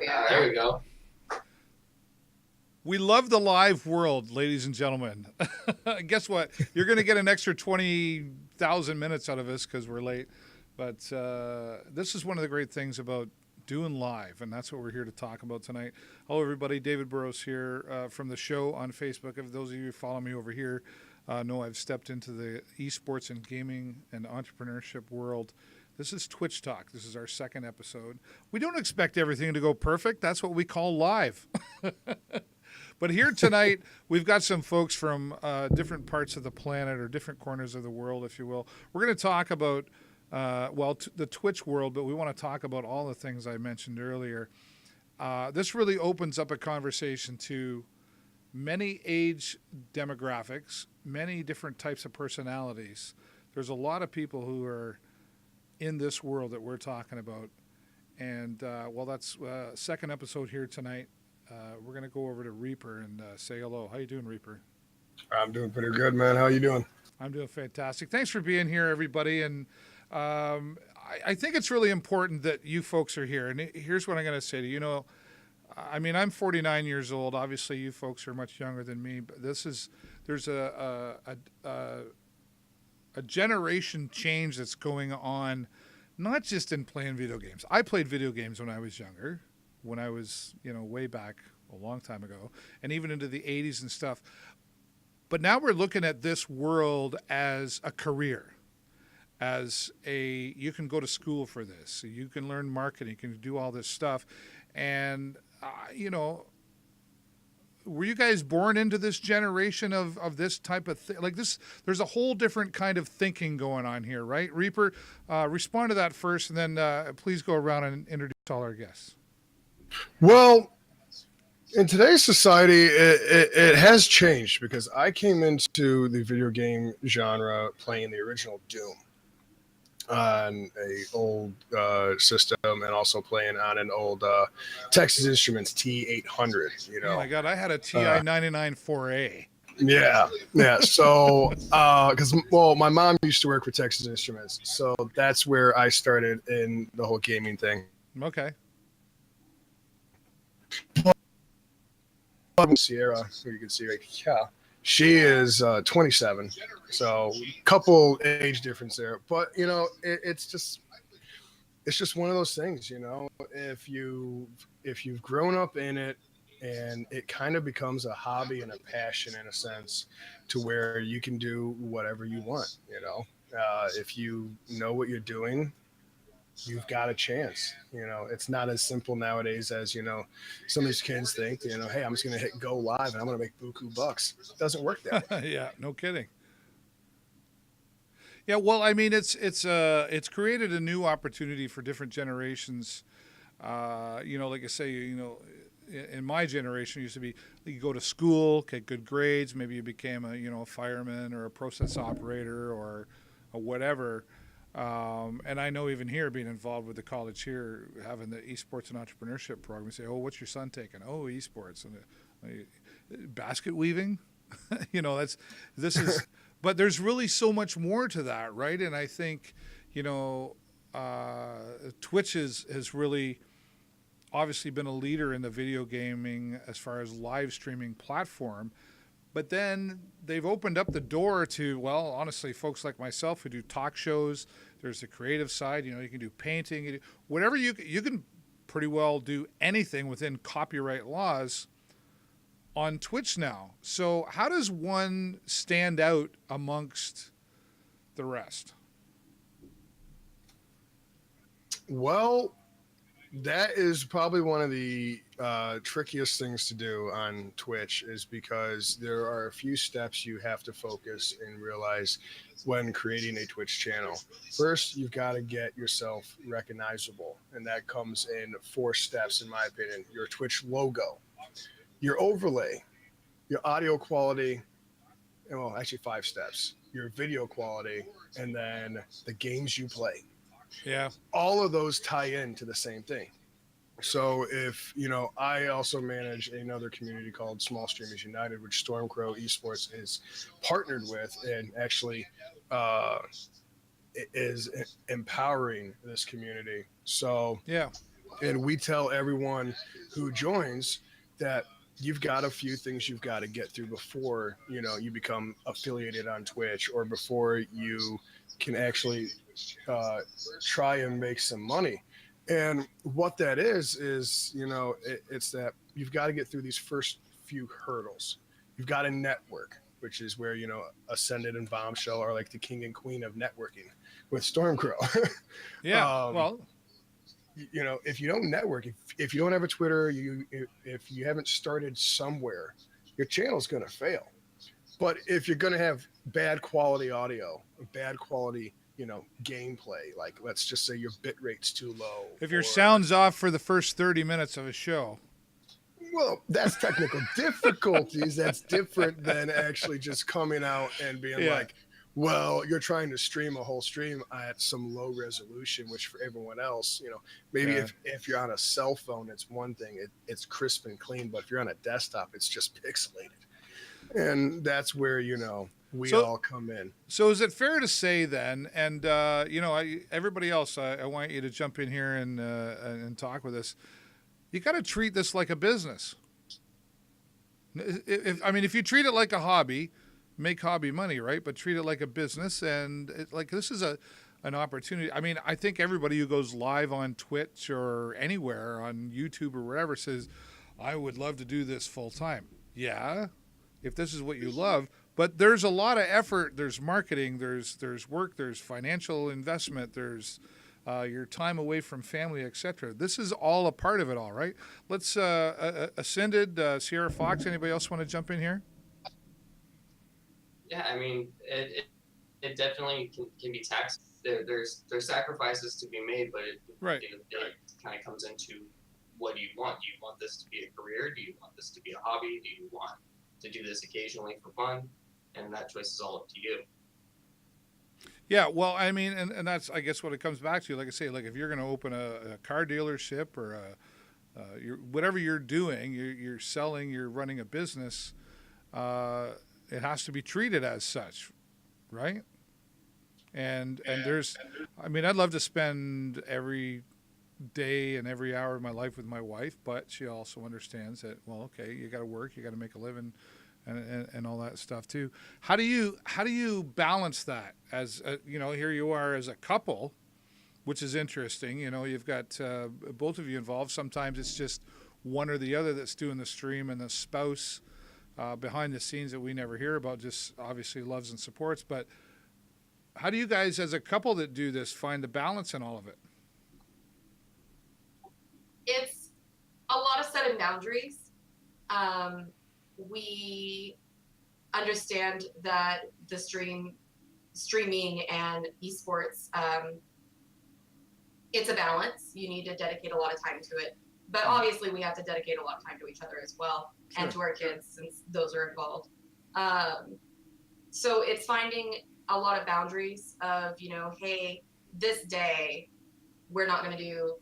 Yeah, there we go. We love the live world, ladies and gentlemen. Guess what? You're going to get an extra 20,000 minutes out of us because we're late. But this is one of the great things about doing live, and that's what we're here to talk about tonight. Hello, everybody. David Burrows here from the show on Facebook. If those of you who follow me over here know I've stepped into the esports and gaming and entrepreneurship world. This is Twitch Talk. This is our second episode. We don't expect everything to go perfect. That's what we call live. But here tonight, we've got some folks from different parts of the planet or different corners of the world, if you will. We're going to talk about, the Twitch world, but we want to talk about all the things I mentioned earlier. This really opens up a conversation to many age demographics, many different types of personalities. There's a lot of people who are in this world that we're talking about. And, that's second episode here tonight. We're going to go over to Reaper and say hello. How you doing, Reaper? I'm doing pretty good, man. How you doing? I'm doing fantastic. Thanks for being here, everybody. And I think it's really important that you folks are here. And here's what I'm going to say to you. I'm 49 years old. Obviously, you folks are much younger than me. But there's a generation change that's going on, not just in playing video games. I played video games when I was younger. When I was, way back a long time ago, and even into the 80s and stuff. But now we're looking at this world as a career, you can go to school for this, you can learn marketing, you can do all this stuff. And, were you guys born into this generation of this type of thing? Like this, there's a whole different kind of thinking going on here, right? Reaper, respond to that first, and then please go around and introduce all our guests. Well, in today's society, it has changed because I came into the video game genre playing the original Doom on a old system, and also playing on an old Texas Instruments T800. Oh my God, I had a TI 99 4A. Yeah. So, my mom used to work for Texas Instruments, so that's where I started in the whole gaming thing. Okay. Sierra, who you can see right here, she is 27, so couple age difference there. But it's just one of those things. If you've grown up in it, and it kind of becomes a hobby and a passion in a sense, to where you can do whatever you want. If you know what you're doing, you've got a chance. It's not as simple nowadays as some of these kids think, hey, I'm just going to hit go live and I'm going to make buku bucks. It doesn't work that way. Yeah, no kidding. Yeah, well, it's created a new opportunity for different generations. Like I say, in my generation, it used to be you go to school, get good grades, maybe you became a fireman or a process operator or whatever. And I know even here, being involved with the college here, having the esports and entrepreneurship program, we say, oh, what's your son taking? Oh, esports. And basket weaving. But there's really so much more to that, right? And I think, Twitch has really obviously been a leader in the video gaming as far as live streaming platform. But then they've opened up the door to, well, honestly, folks like myself who do talk shows. There's the creative side. You can do painting, whatever you can pretty well do anything within copyright laws on Twitch now. So how does one stand out amongst the rest? Well, that is probably one of the trickiest things to do on Twitch, is because there are a few steps you have to focus and realize when creating a Twitch channel. First, you've got to get yourself recognizable, and that comes in 4 steps, in my opinion. Your Twitch logo, your overlay, your audio quality, well, actually 5 steps, your video quality, and then the games you play. Yeah. All of those tie into the same thing. So if, I also manage another community called Small Streamers United, which StormCrow Esports is partnered with, and actually is empowering this community. So yeah, And we tell everyone who joins that you've got a few things you've got to get through before you become affiliated on Twitch, or before you can actually uh, try and make some money. And what that is it's that you've got to get through these first few hurdles. You've got to network, which is where Ascended and Bombshell are like the king and queen of networking with StormCrow. Yeah. Well, If you don't network, if you don't have a Twitter, if you haven't started somewhere, your channel's going to fail. But if you're going to have bad quality audio, bad quality, gameplay, like let's just say your bit rate's too low. if your sound's off for the first 30 minutes of a show. Well, that's technical difficulties. That's different than actually just coming out and being like, well, you're trying to stream a whole stream at some low resolution, which for everyone else, maybe if you're on a cell phone, it's one thing, it's crisp and clean, but if you're on a desktop, it's just pixelated. And that's where, we all come in. So is it fair to say then, and, everybody else, I want you to jump in here and talk with us. You got to treat this like a business. If you treat it like a hobby, make hobby money, right? But treat it like a business, and this is an opportunity. I mean, I think everybody who goes live on Twitch or anywhere on YouTube or wherever says, I would love to do this full time. Yeah, if this is what you love. But there's a lot of effort. There's marketing. There's work. There's financial investment. There's your time away from family, etc. This is all a part of it all, right? Let's Ascended, Sierra Fox. Anybody else want to jump in here? Yeah, I mean, it definitely can be taxed. There's sacrifices to be made, but it kind of comes into, what do you want? Do you want this to be a career? Do you want this to be a hobby? Do you want to do this occasionally for fun? And that choice is all up to you. Yeah, well, I mean, and that's, I guess, what it comes back to. Like I say, like if you're going to open a car dealership or whatever you're doing, you're selling, you're running a business, it has to be treated as such, right? And there's, I mean, I'd love to spend every day and every hour of my life with my wife, but she also understands that, well, okay, you got to work, you got to make a living, and all that stuff too. How do you balance that as here you are as a couple, which is interesting. You've got both of you involved. Sometimes it's just one or the other that's doing the stream, and the spouse behind the scenes that we never hear about just obviously loves and supports. But how do you guys as a couple that do this find the balance in all of it? It's a lot of setting boundaries. We understand that the streaming and esports, it's a balance. You need to dedicate a lot of time to it. But obviously we have to dedicate a lot of time to each other as well, and to our kids, since those are involved. So it's finding a lot of boundaries of, hey, this day we're not going to do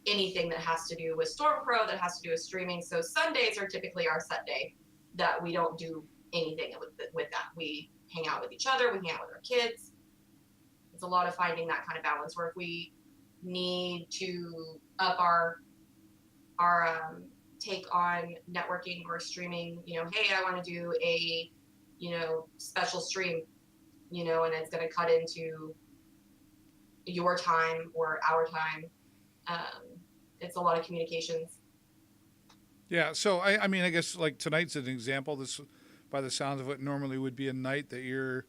anything that has to do with StormCrow, that has to do with streaming. So Sundays are typically our set day that we don't do anything with that. We hang out with each other, we hang out with our kids. It's a lot of finding that kind of balance, where if we need to up our take on networking or streaming, hey, I want to do a, special stream, and it's going to cut into your time or our time. It's a lot of communications. Yeah, so I mean, I guess like tonight's an example. This, by the sounds of it, normally would be a night that you're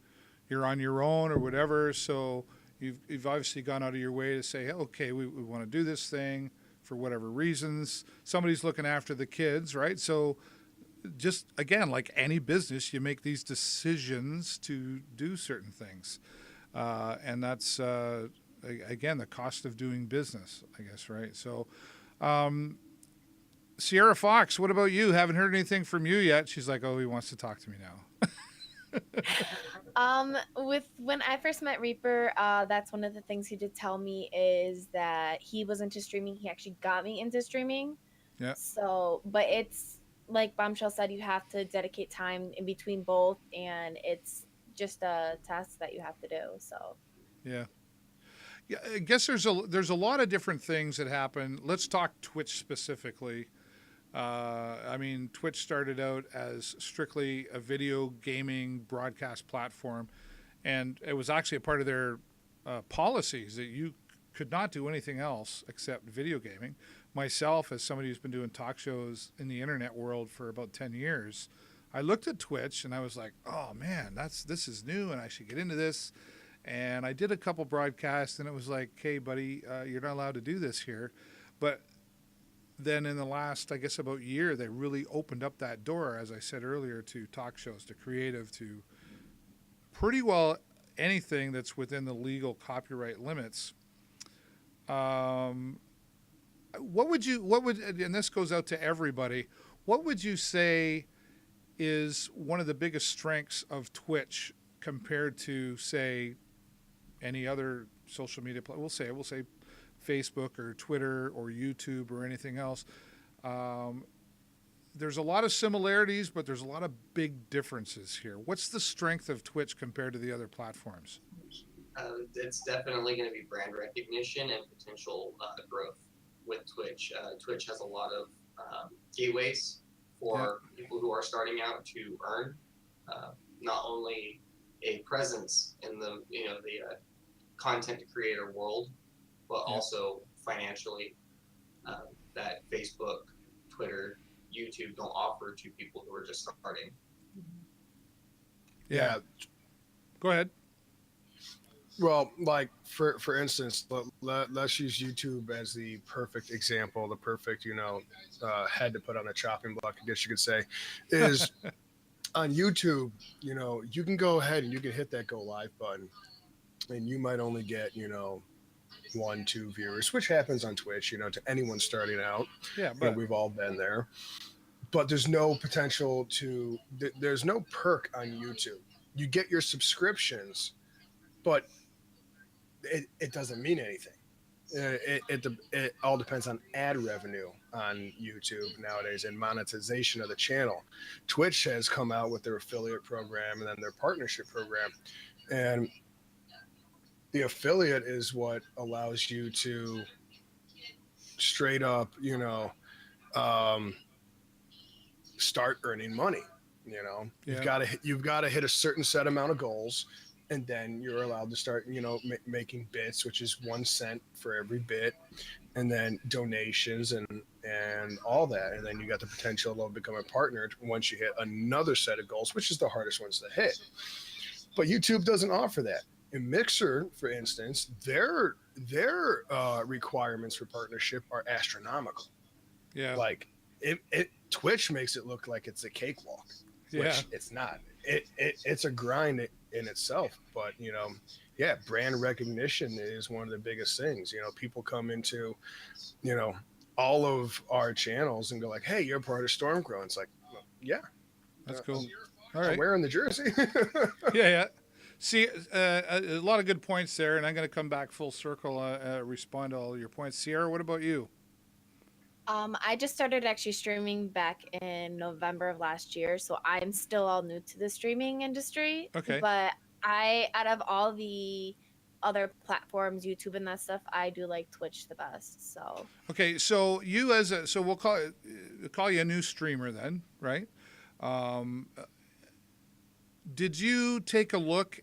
on your own or whatever. So you've obviously gone out of your way to say, okay, we want to do this thing for whatever reasons. Somebody's looking after the kids, right? So just again, like any business, you make these decisions to do certain things, and that's again the cost of doing business, I guess, right? So. Sierra Fox, what about you? Haven't heard anything from you yet. She's like, oh, he wants to talk to me now. With when I first met Reaper, that's one of the things he did tell me, is that he was into streaming. He actually got me into streaming. Yeah. So, but it's like Bombshell said, you have to dedicate time in between both, and it's just a task that you have to do. So. Yeah. Yeah, I guess there's a lot of different things that happen. Let's talk Twitch specifically. I mean, Twitch started out as strictly a video gaming broadcast platform, and it was actually a part of their policies that you could not do anything else except video gaming. Myself, as somebody who's been doing talk shows in the internet world for about 10 years, I looked at Twitch and I was like, oh man, this is new and I should get into this. And I did a couple broadcasts and it was like, hey, buddy, you're not allowed to do this here. But then in the last, I guess, about year, they really opened up that door, as I said earlier, to talk shows, to creative, to pretty well anything that's within the legal copyright limits. And this goes out to everybody, what would you say is one of the biggest strengths of Twitch compared to, say, any other social media we'll say Facebook or Twitter or YouTube or anything else? There's a lot of similarities, but there's a lot of big differences here. What's the strength of Twitch compared to the other platforms? It's definitely going to be brand recognition and potential growth with Twitch. Twitch has a lot of gateways for people who are starting out to earn not only a presence in the content creator world, but also financially that Facebook, Twitter, YouTube don't offer to people who are just starting. Yeah. Go ahead. Well, like for instance, let's use YouTube as the perfect example, the perfect head to put on a chopping block, I guess you could say, is on YouTube. You can go ahead and you can hit that go live button, and you might only get 1-2 viewers, which happens on Twitch, to anyone starting out. Yeah, but we've all been there. But there's no potential to. There's no perk on YouTube. You get your subscriptions, but it doesn't mean anything. It all depends on ad revenue on YouTube nowadays and monetization of the channel. Twitch has come out with their affiliate program and then their partnership program, and the affiliate is what allows you to straight up, start earning money. You've got to hit a certain set amount of goals, and then you're allowed to start, making bits, which is 1 cent for every bit, and then donations and all that. And then you got the potential of becoming a partner once you hit another set of goals, which is the hardest ones to hit. But YouTube doesn't offer that. In Mixer, for instance, their requirements for partnership are astronomical. Yeah, like Twitch makes it look like it's a cakewalk, which it's not. It's a grind in itself, but brand recognition is one of the biggest things. People come into all of our channels and go like, hey, you're part of StormCrow. And it's like, well, yeah, that's cool. All right, I'm wearing the jersey. yeah. See, a lot of good points there, and I'm going to come back full circle, respond to all your points. Sierra, what about you? I just started actually streaming back in November of last year, so I'm still all new to the streaming industry. Okay. But out of all the other platforms, YouTube and that stuff, I do like Twitch the best. So. Okay, so you we'll call you a new streamer then, right? Did you take a look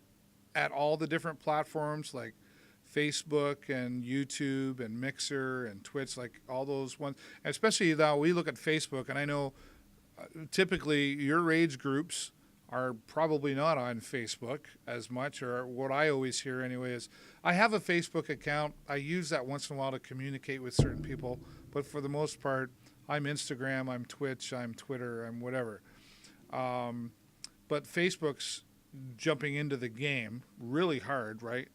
at all the different platforms like Facebook and YouTube and Mixer and Twitch, like all those ones? And especially now we look at Facebook, and I know typically your age groups are probably not on Facebook as much, or what I always hear anyway is, I have a Facebook account. I use that once in a while to communicate with certain people, but for the most part, I'm Instagram, I'm Twitch, I'm Twitter, I'm whatever. But Facebook's jumping into the game really hard, right?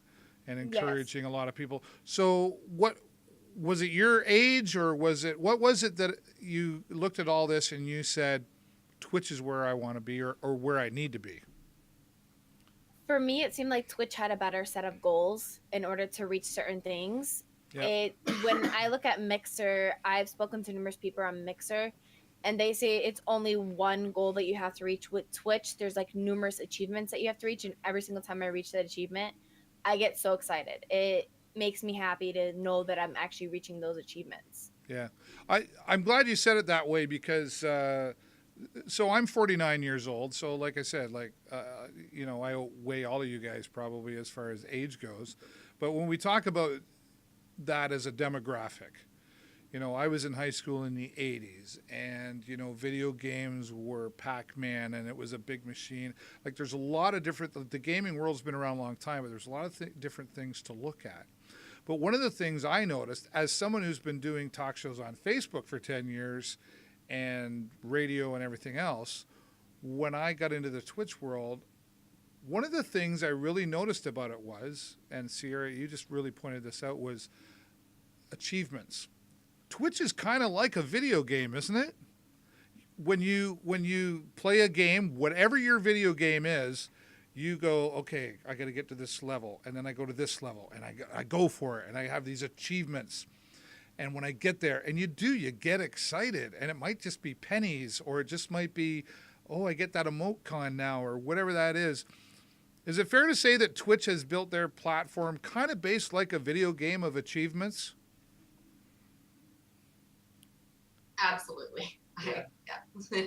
And encouraging a lot of people. So what was it, your age, or what was it that you looked at all this and you said, Twitch is where I want to be, or where I need to be? For me, it seemed like Twitch had a better set of goals in order to reach certain things. Yep. When I look at Mixer, I've spoken to numerous people on Mixer, and they say it's only one goal that you have to reach. With Twitch, there's like numerous achievements that you have to reach, and every single time I reach that achievement, I get so excited. It makes me happy to know that I'm actually reaching those achievements. Yeah. I'm glad you said it that way because so I'm 49 years old. So like I said, I outweigh all of you guys probably as far as age goes. But when we talk about that as a demographic, I was in high school in the 80s and, video games were Pac-Man and it was a big machine. Like there's a lot of the gaming world's been around a long time, but there's a lot of different things to look at. But one of the things I noticed as someone who's been doing talk shows on Facebook for 10 years and radio and everything else, when I got into the Twitch world, one of the things I really noticed about it was, and Sierra, you just really pointed this out, was achievements. Twitch is kind of like a video game, isn't it? When you play a game, whatever your video game is, you go, okay, I got to get to this level, and then I go to this level, and I go for it, and I have these achievements. And when I get there, and you get excited, and it might just be pennies, or it just might be, oh, I get that emoticon now, or whatever that is. Is it fair to say that Twitch has built their platform kind of based like a video game of achievements? Absolutely. Yeah. Yeah.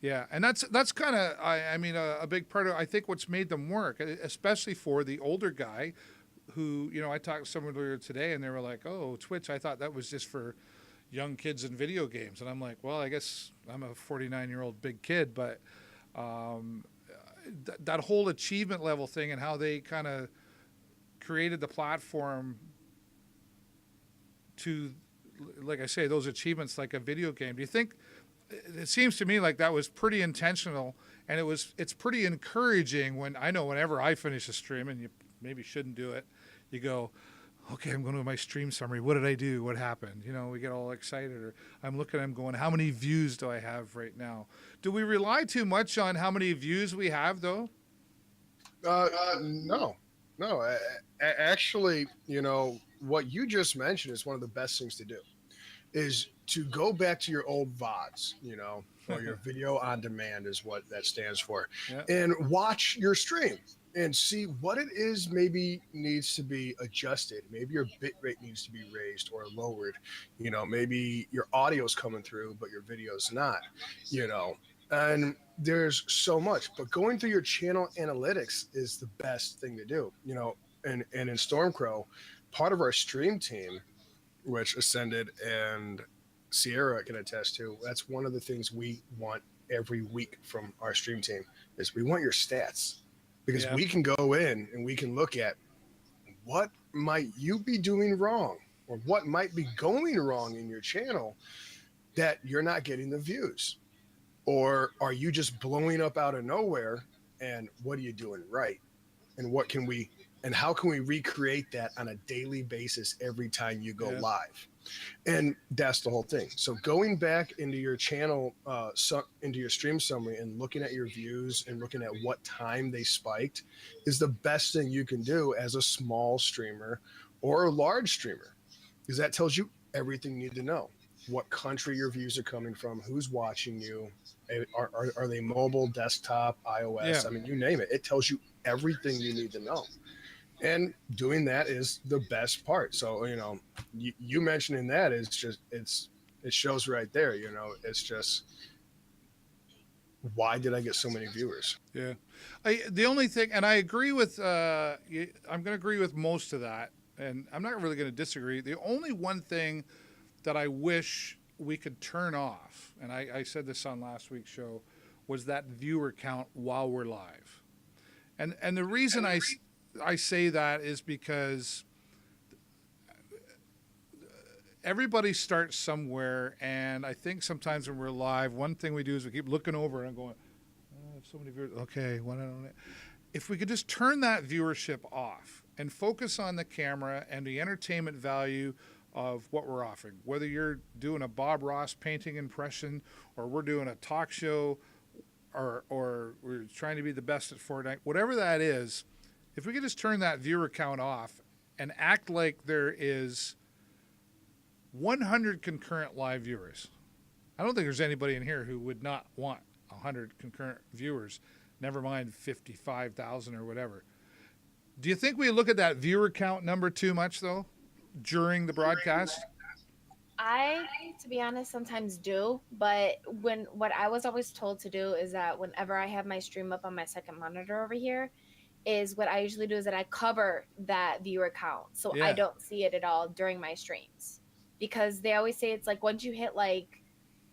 Yeah, and that's kind of, a big part of, I think, what's made them work, especially for the older guy who, I talked to someone earlier today and they were like, oh, Twitch, I thought that was just for young kids and video games. And I'm like, well, I guess I'm a 49-year-old big kid, but that whole achievement level thing and how they kind of created the platform to, like I say, those achievements like a video game. Do you think, it seems to me like that was pretty intentional, and it's pretty encouraging whenever I finish a stream, and you maybe shouldn't do it, you go, okay, I'm going to my stream summary. What did I do? What happened? We get all excited, or I'm going, how many views do I have right now? Do we rely too much on how many views we have though? No. Actually, what you just mentioned is one of the best things to do, is to go back to your old VODs, or your video on demand is what that stands for, and watch your stream and see what it is maybe needs to be adjusted. Maybe your bit rate needs to be raised or lowered. Maybe your audio's coming through, but your video's not, and there's so much. But going through your channel analytics is the best thing to do, and in StormCrow, part of our stream team, which Ascended and Sierra can attest to, that's one of the things we want every week from our stream team, is we want your stats, because we can go in and we can look at what might you be doing wrong, or what might be going wrong in your channel that you're not getting the views, or are you just blowing up out of nowhere, and what are you doing right, and how can we recreate that on a daily basis every time you go live? And that's the whole thing. So going back into your channel, into your stream summary, and looking at your views and looking at what time they spiked is the best thing you can do as a small streamer or a large streamer, because that tells you everything you need to know. What country your views are coming from, who's watching you, are they mobile, desktop, iOS? Yeah. You name it. It tells you everything you need to know. And doing that is the best part. So, you mentioning that is just, it shows right there, it's just, why did I get so many viewers? Yeah. The only thing, and I agree with, I'm going to agree with most of that, and I'm not really going to disagree. The only one thing that I wish we could turn off, and I said this on last week's show, was that viewer count while we're live. And the reason I say that is because everybody starts somewhere, and I think sometimes when we're live, one thing we do is we keep looking over and going, oh, I have so many viewers. Okay, if we could just turn that viewership off and focus on the camera and the entertainment value of what we're offering, whether you're doing a Bob Ross painting impression, or we're doing a talk show, or we're trying to be the best at Fortnite, whatever that is, if we could just turn that viewer count off and act like there is 100 concurrent live viewers. I don't think there's anybody in here who would not want 100 concurrent viewers, never mind 55,000 or whatever. Do you think we look at that viewer count number too much though during the broadcast? I, to be honest, sometimes do, but what I was always told to do is that whenever I have my stream up on my second monitor over here, is what I usually do is that I cover that viewer count so I don't see it at all during my streams, because they always say it's like once you hit like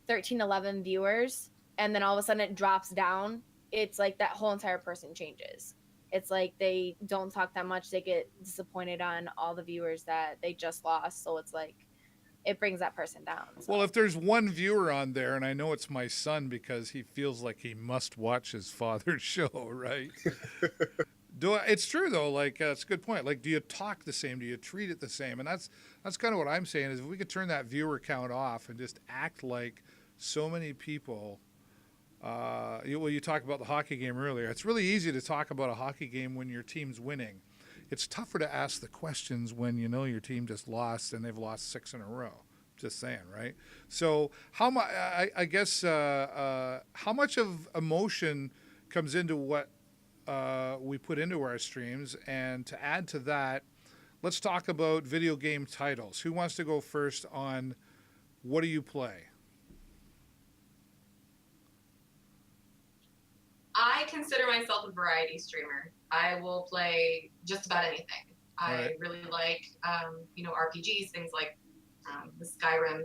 13, 11 viewers and then all of a sudden it drops down, it's like that whole entire person changes. It's like they don't talk that much, they get disappointed on all the viewers that they just lost, so it's like it brings that person down. So. Well, if there's one viewer on there, and I know it's my son because he feels like he must watch his father's show, right? It's true though. Like it's a good point. Like, do you talk the same? Do you treat it the same? And that's kind of what I'm saying is if we could turn that viewer count off and just act like so many people. You talk about the hockey game earlier. It's really easy to talk about a hockey game when your team's winning. It's tougher to ask the questions when you know your team just lost and they've lost 6 in a row. Just saying, right? So how much? I guess how much of emotion comes into what we put into our streams? And to add to that, let's talk about video game titles. Who wants to go first on what do you play? I consider myself a variety streamer. I will play just about anything. I really like, RPGs, things like the Skyrim,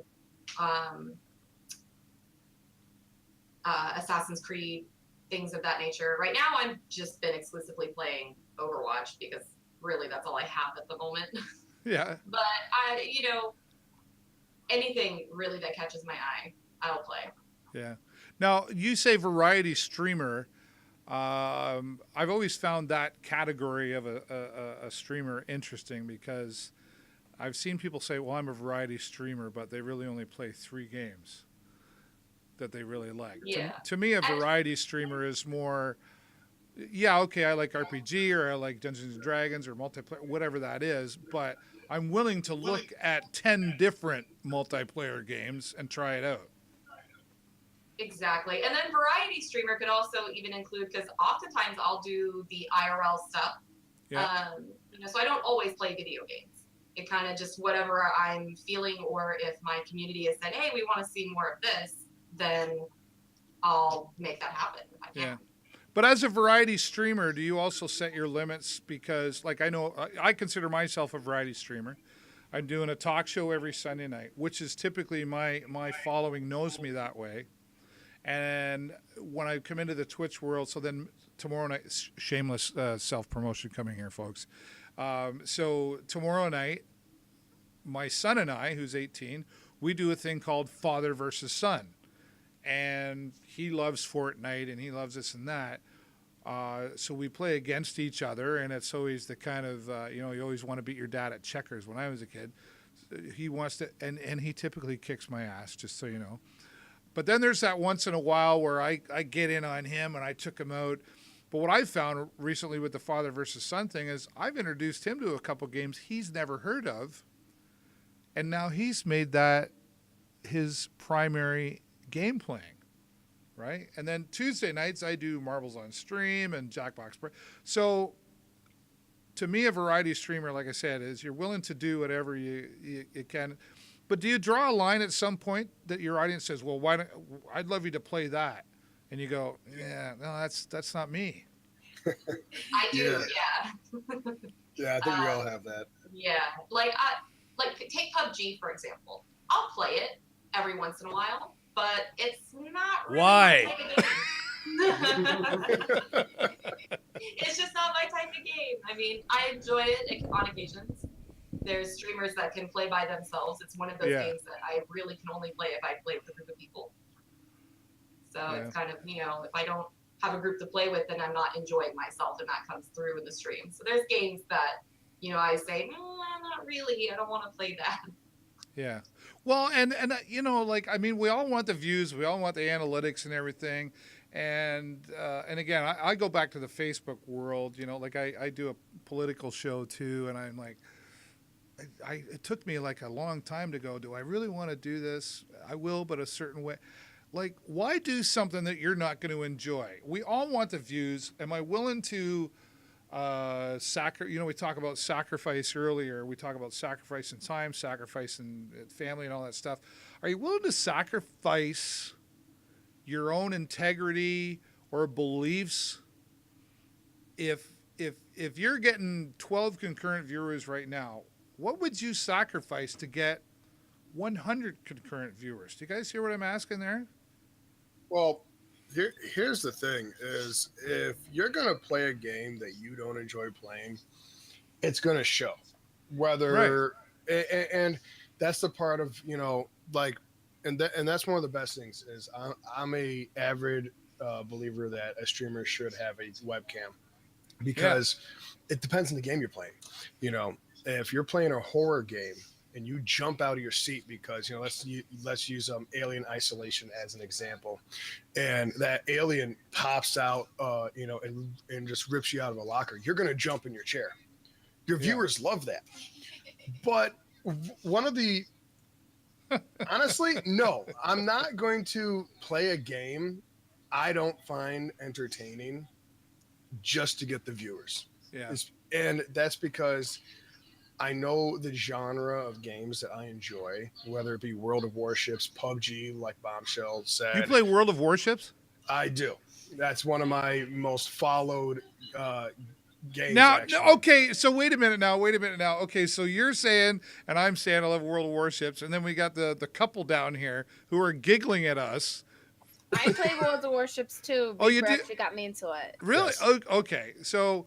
Assassin's Creed, things of that nature. Right now, I've just been exclusively playing Overwatch because really that's all I have at the moment. Yeah. But anything really that catches my eye, I'll play. Yeah. Now, you say variety streamer. I've always found that category of a streamer interesting because I've seen people say, well, I'm a variety streamer, but they really only play 3 games that they really like. Yeah. To me, a variety streamer is more, I like RPG or I like Dungeons and Dragons or multiplayer, whatever that is, but I'm willing to look at 10 different multiplayer games and try it out. Exactly. And then variety streamer could also even include, because oftentimes I'll do the IRL stuff. Yeah. So I don't always play video games. It kind of just whatever I'm feeling, or if my community has said, hey, we want to see more of this, then I'll make that happen if I can. Yeah. But as a variety streamer, do you also set your limits? Because like I know I consider myself a variety streamer. I'm doing a talk show every Sunday night, which is typically my following knows me that way. And when I come into the Twitch world, so then tomorrow night, shameless self-promotion coming here, folks. So tomorrow night, my son and I, who's 18, we do a thing called Father versus Son. And he loves Fortnite and he loves this and that. So we play against each other, and it's always the kind of, you always want to beat your dad at checkers. When I was a kid, he wants to, and he typically kicks my ass, just so you know. But then there's that once in a while where I get in on him and I took him out. But what I've found recently with the father versus son thing is I've introduced him to a couple games he's never heard of. And now he's made that his primary game playing, right? And then Tuesday nights I do Marbles on Stream and Jackbox. So to me, a variety streamer, like I said, is you're willing to do whatever you can. But do you draw a line at some point that your audience says, well, why don't, I'd love you to play that? And you go, yeah, no, that's not me. I do, yeah. Yeah, I think we all have that. Yeah, like take PUBG, for example. I'll play it every once in a while, but it's not really why? my type of game. It's just not my type of game. I mean, I enjoy it on occasions. There's streamers that can play by themselves. It's one of those games that I really can only play if I play with a group of people. So it's kind of, if I don't have a group to play with, then I'm not enjoying myself, and that comes through in the stream. So there's games that, I say, no, not really. I don't want to play that. Yeah. Well, and we all want the views. We all want the analytics and everything. And again, I go back to the Facebook world, I do a political show too, and I'm like, it took me like a long time to go, do I really want to do this? I will, but a certain way. Like, why do something that you're not going to enjoy? We all want the views. Am I willing to we talk about sacrifice earlier. We talk about sacrificing time, sacrificing family, and all that stuff. Are you willing to sacrifice your own integrity or beliefs if you're getting 12 concurrent viewers right now? What would you sacrifice to get 100 concurrent viewers? Do you guys hear what I'm asking there? Well, here's the thing: is if you're gonna play a game that you don't enjoy playing, it's gonna show. Whether and that's the part of like, and that's one of the best things is I'm a avid believer that a streamer should have a webcam because it depends on the game you're playing. If you're playing a horror game and you jump out of your seat because let's use Alien Isolation as an example, and that alien pops out and just rips you out of a locker, you're going to jump in your chair. Your viewers love that. But one of the honestly, no, I'm not going to play a game I don't find entertaining just to get the viewers. And that's because I know the genre of games that I enjoy, whether it be World of Warships, PUBG, like Bombshell said. You play World of Warships? I do. That's one of my most followed games. Now, actually. okay, so wait a minute now. Okay, so you're saying, and I'm saying I love World of Warships, and then we got the couple down here who are giggling at us. I play World of Warships too. Oh, you do? Actually got me into it. Really? Yes. Okay, so...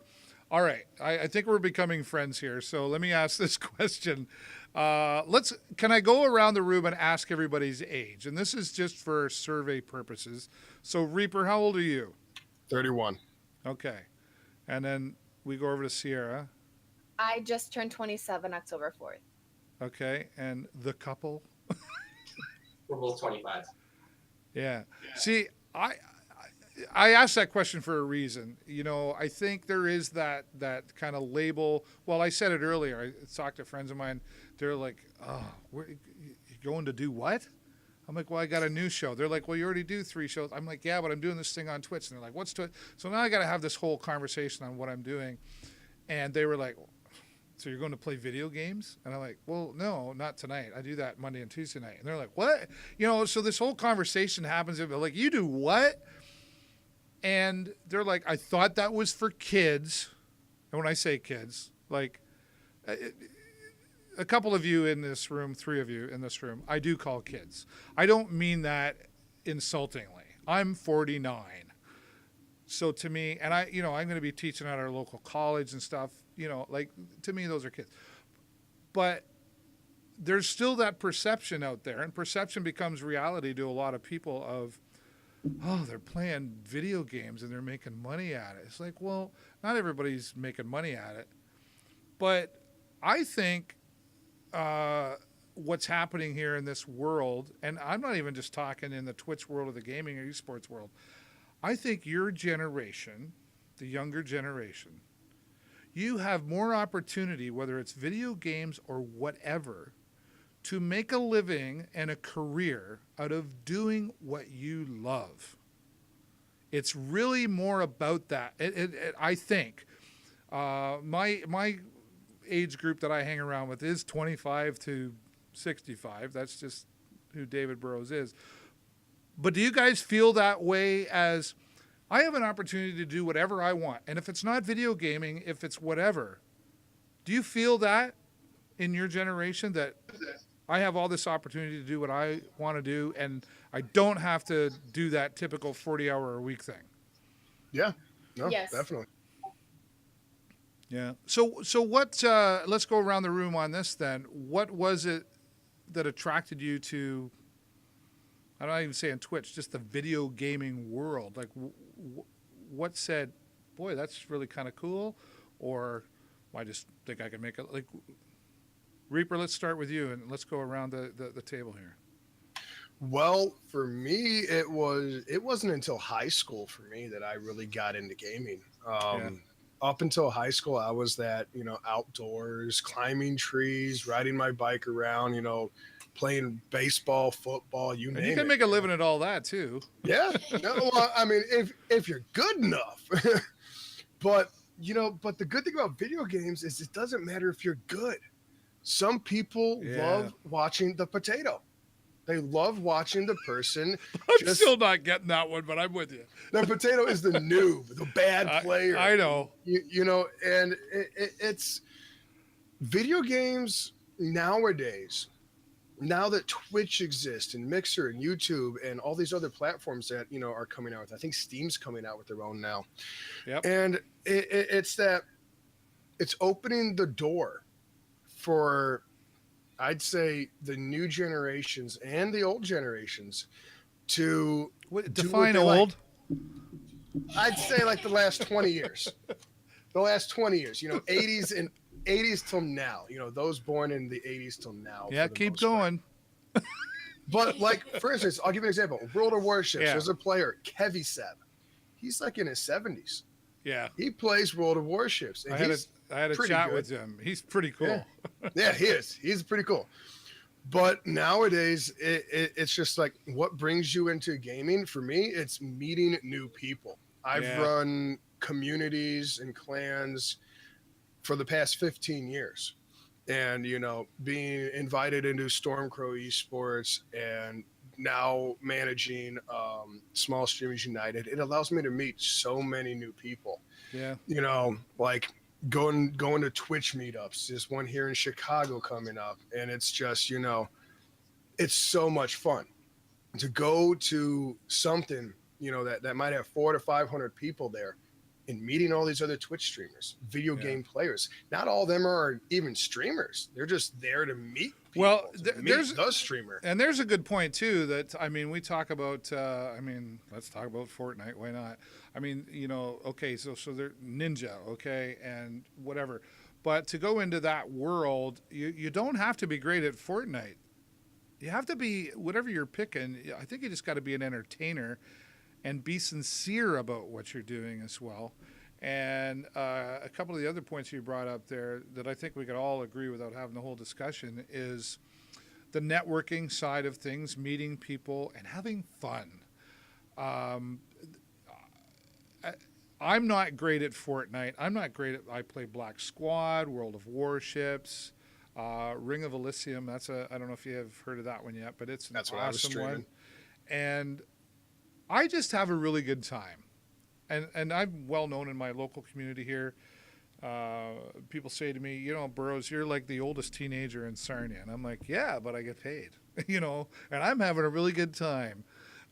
All right, I think we're becoming friends here. So let me ask this question. Can I go around the room and ask everybody's age? And this is just for survey purposes. So Reaper, how old are you? 31. Okay. And then we go over to Sierra. I just turned 27 October 4th. Okay. And the couple? We're both 25. Yeah. See, I asked that question for a reason. I think there is that kind of label. Well, I said it earlier. I talked to friends of mine. They're like, "Oh, you going to do what?" I'm like, "Well, I got a new show." They're like, "Well, you already do 3 shows." I'm like, "Yeah, but I'm doing this thing on Twitch." And they're like, "What's Twitch?" So now I got to have this whole conversation on what I'm doing. And they were like, "So you're going to play video games?" And I'm like, "Well, no, not tonight. I do that Monday and Tuesday night." And they're like, "What?" So this whole conversation happens. They're like, "You do what?" And they're like, I thought that was for kids. And when I say kids, like a couple of you in this room, 3 of you in this room, I do call kids. I don't mean that insultingly. I'm 49. So to me, and I'm going to be teaching at our local college and stuff, like to me, those are kids. But there's still that perception out there, and perception becomes reality to a lot of people of, oh, they're playing video games and they're making money at it. It's like, well, not everybody's making money at it. But I think what's happening here in this world, and I'm not even just talking in the Twitch world or the gaming or esports world, I think your generation, the younger generation, you have more opportunity, whether it's video games or whatever, to make a living and a career out of doing what you love. It's really more about that. I think my age group that I hang around with is 25 to 65. That's just who David Burrows is. But do you guys feel that way as I have an opportunity to do whatever I want? And if it's not video gaming, if it's whatever, do you feel that in your generation that I have all this opportunity to do what I want to do, and I don't have to do that typical 40-hour-a-week thing? Yeah. No, Yes. definitely. Yeah. So what? Let's go around the room on this then. What was it that attracted you to? I'm not even saying Twitch, just the video gaming world. Like, what said, "Boy, that's really kind of cool," or I just think I can make it. Like, Reaper, let's start with you and let's go around the table here. Well, for me, it wasn't until high school for me that I really got into gaming. Up until high school, I was that, outdoors, climbing trees, riding my bike around, playing baseball, football, you name it. You can make a living at all that too. Yeah. No, well, I mean, if you're good enough. But but the good thing about video games is it doesn't matter if you're good. Some people love watching the potato. They love watching the person. I'm still not getting that one, but I'm with you. The potato is the noob, the bad player. I know. And it's video games nowadays. Now that Twitch exists and Mixer and YouTube and all these other platforms that are coming out with, I think Steam's coming out with their own now. Yep. And it's opening the door for, I'd say, the new generations and the old generations to define old. I'd say like the last 20 years. The last 20 years, 80s till now, those born in the 80s till now. Yeah, keep going. But like, for instance, I'll give you an example. World of Warships, there's a player, Kevy Seb. He's like in his 70s. Yeah. He plays World of Warships. And I had a chat with him. He's pretty cool. Yeah, he is. He's pretty cool. But nowadays, it's just like, what brings you into gaming? For me, it's meeting new people. I've run communities and clans for the past 15 years. And, being invited into StormCrow Esports and now managing Small Streamers United, it allows me to meet so many new people. Yeah. Like going to Twitch meetups. There's one here in Chicago coming up. And it's just, it's so much fun to go to something, that might have 400 to 500 people there, and meeting all these other Twitch streamers, video game players. Not all of them are even streamers. They're just there to meet people. Well, there's the streamer. And there's a good point, too, that, we talk about, let's talk about Fortnite. Why not? Okay, so they're Ninja, okay, and whatever. But to go into that world, you don't have to be great at Fortnite. You have to be, whatever you're picking, I think you just got to be an entertainer and be sincere about what you're doing as well. And a couple of the other points you brought up there that I think we could all agree without having the whole discussion is the networking side of things, meeting people and having fun. I'm not great at Fortnite. I play Black Squad, World of Warships, Ring of Elysium. I don't know if you have heard of that one yet, but it's an awesome one. And I just have a really good time. And I'm well known in my local community here. People say to me, Burroughs, you're like the oldest teenager in Sarnia. And I'm like, yeah, but I get paid, and I'm having a really good time.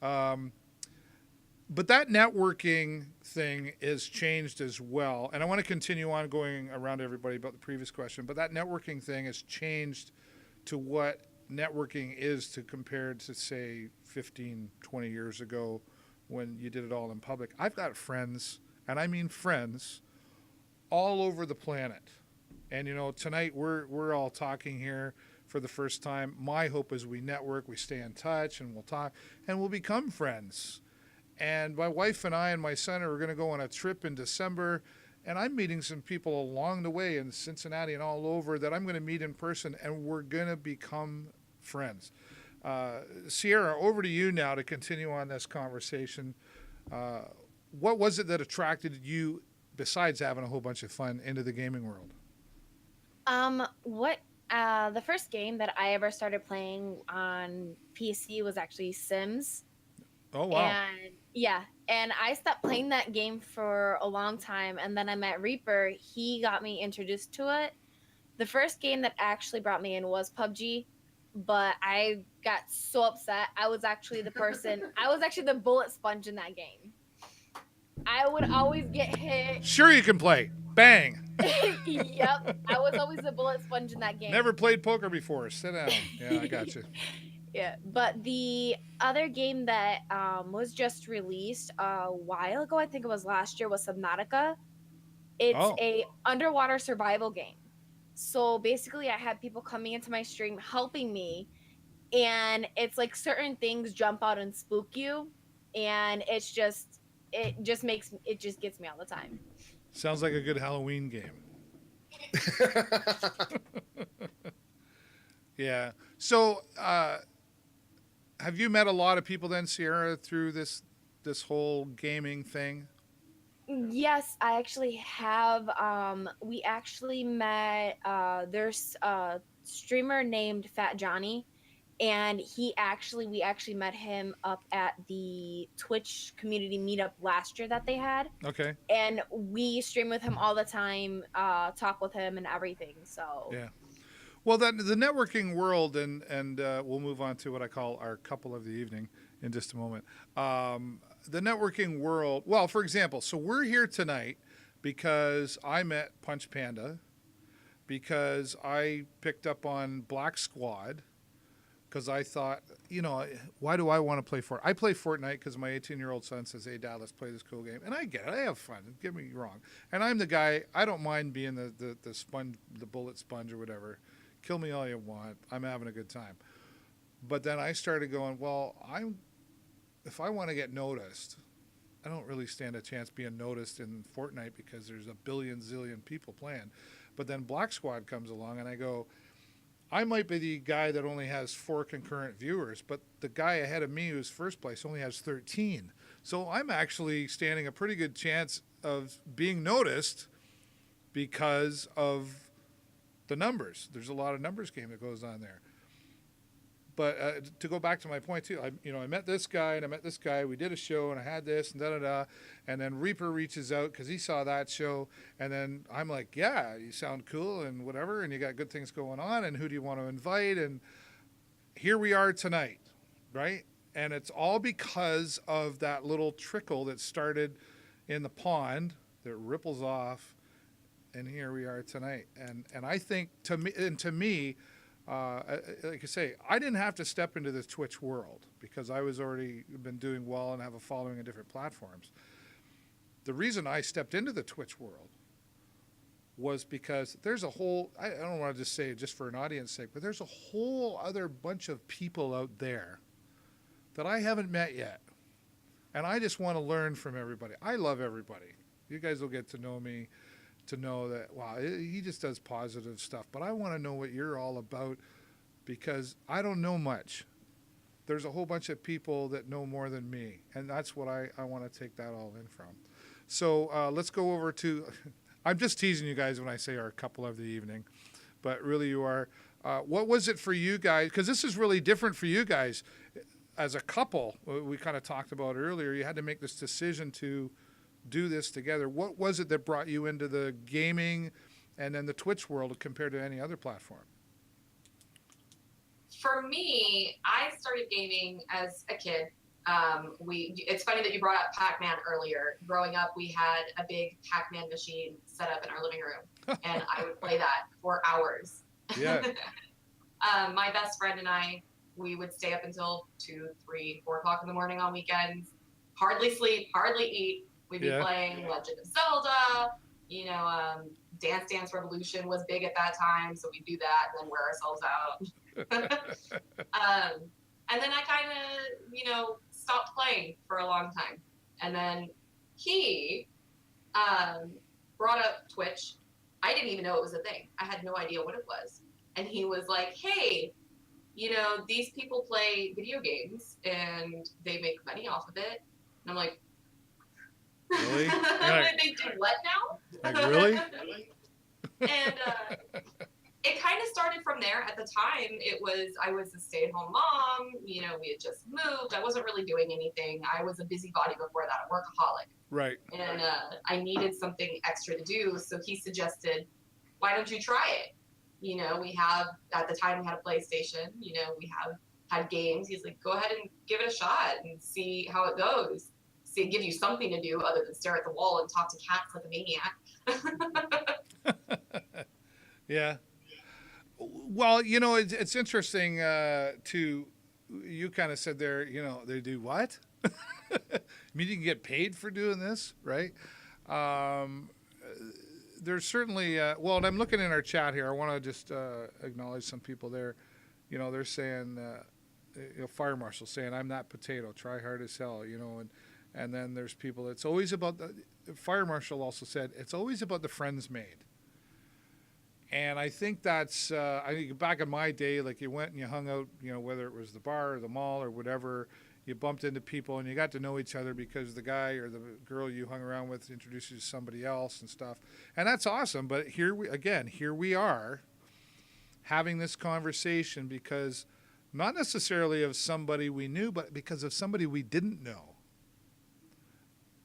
But that networking thing is changed as well. And I want to continue on going around everybody about the previous question, but that networking thing has changed to what networking is compared to, say, 15, 20 years ago when you did it all in public. I've got friends, and I mean friends, all over the planet. And, tonight we're all talking here for the first time. My hope is we network, we stay in touch, and we'll talk, and we'll become friends. And my wife and I and my son are going to go on a trip in December, and I'm meeting some people along the way in Cincinnati and all over that I'm going to meet in person, and we're going to become friends. Sierra, over to you now to continue on this conversation. What was it that attracted you, besides having a whole bunch of fun, into the gaming world? The first game that I ever started playing on PC was actually Sims. Oh, wow. And I stopped playing that game for a long time, and then I met Reaper. He got me introduced to it. The first game that actually brought me in was PUBG, but I got so upset. I was actually the bullet sponge in that game. I would always get hit. Sure you can play. Bang. Yep. I was always the bullet sponge in that game. Never played poker before. Sit down. Yeah, I got you. Yeah, but the other game that was just released a while ago, I think it was last year, was Subnautica. It's a underwater survival game. So basically, I had people coming into my stream helping me, and it's like certain things jump out and spook you, and it just gets me all the time. Sounds like a good Halloween game. Yeah. So, have you met a lot of people then, Sierra, through this whole gaming thing? Yes, I actually have. We actually met. There's a streamer named Fat Johnny, and we actually met him up at the Twitch community meetup last year that they had, Okay. and we stream with him all the time, talk with him and everything. So Yeah. Well, that the networking world, and we'll move on to what I call our couple of the evening in just a moment. The networking world. Well, for example, so we're here tonight because I met Punch Panda, because I picked up on Black Squad, because I thought, why do I want to play Fortnite? I play Fortnite because my 18-year-old son says, "Hey, Dad, let's play this cool game," and I get it. I have fun. Don't get me wrong. And I'm the guy. I don't mind being the sponge, the bullet sponge or whatever. Kill me all you want. I'm having a good time. But then I started going, well, if I want to get noticed, I don't really stand a chance being noticed in Fortnite because there's a billion zillion people playing. But then Black Squad comes along, and I go, I might be the guy that only has 4 concurrent viewers, but the guy ahead of me who's first place only has 13. So I'm actually standing a pretty good chance of being noticed because of the numbers. There's a lot of numbers game that goes on there. But to go back to my point too, I met this guy and I met this guy. We did a show and I had this and da-da-da. And then Reaper reaches out because he saw that show. And then I'm like, yeah, you sound cool and whatever. And you got good things going on. And who do you want to invite? And here we are tonight, right? And it's all because of that little trickle that started in the pond that ripples off. And here we are tonight. And I think to me, like I say, I didn't have to step into the Twitch world because I was already been doing well and have a following on different platforms. The reason I stepped into the Twitch world was because there's a whole, I don't want to just say it just for an audience sake, but there's a whole other bunch of people out there that I haven't met yet. And I just want to learn from everybody. I love everybody. You guys will get to know me, to know that, wow, he just does positive stuff. But I want to know what you're all about because I don't know much. There's a whole bunch of people that know more than me. And that's what I want to take that all in from. So let's go over to, I'm just teasing you guys when I say our couple of the evening. But really you are. What was it for you guys? Because this is really different for you guys. As a couple, we kind of talked about earlier, you had to make this decision to do this together. What was it that brought you into the gaming and then the Twitch world compared to any other platform? For me, I started gaming as a kid. It's funny that you brought up Pac-Man earlier. Growing up, we had a big Pac-Man machine set up in our living room, and I would play that for hours. Yeah. My best friend and I, we would stay up until 2, 3, 4 o'clock in the morning on weekends. Hardly sleep, hardly eat. We'd be playing Legend of Zelda, Dance Dance Revolution was big at that time, so we'd do that and then wear ourselves out. And then I kind of, stopped playing for a long time. And then he brought up Twitch. I didn't even know it was a thing. I had no idea what it was. And he was like, hey, these people play video games and they make money off of it. And I'm like, really? They do what now? Like, really? And it kind of started from there. At the time, I was a stay-at-home mom. We had just moved. I wasn't really doing anything. I was a busybody before that, a workaholic. Right. And I needed something extra to do. So he suggested, why don't you try it? At the time we had a PlayStation. We had games. He's like, go ahead and give it a shot and see how it goes. Give you something to do other than stare at the wall and talk to cats like a maniac. Yeah. Well, it's interesting you kind of said there, they do what? I mean, you can get paid for doing this, right? There's certainly, and I'm looking in our chat here. I want to just acknowledge some people there. They're saying, Fire Marshal saying, I'm that potato, try hard as hell, and then there's people, it's always about, Fire Marshal also said, it's always about the friends made. And I think that's, I think back in my day, like you went and you hung out, whether it was the bar or the mall or whatever, you bumped into people and you got to know each other because the guy or the girl you hung around with introduced you to somebody else and stuff. And that's awesome. But here we are having this conversation because not necessarily of somebody we knew, but because of somebody we didn't know.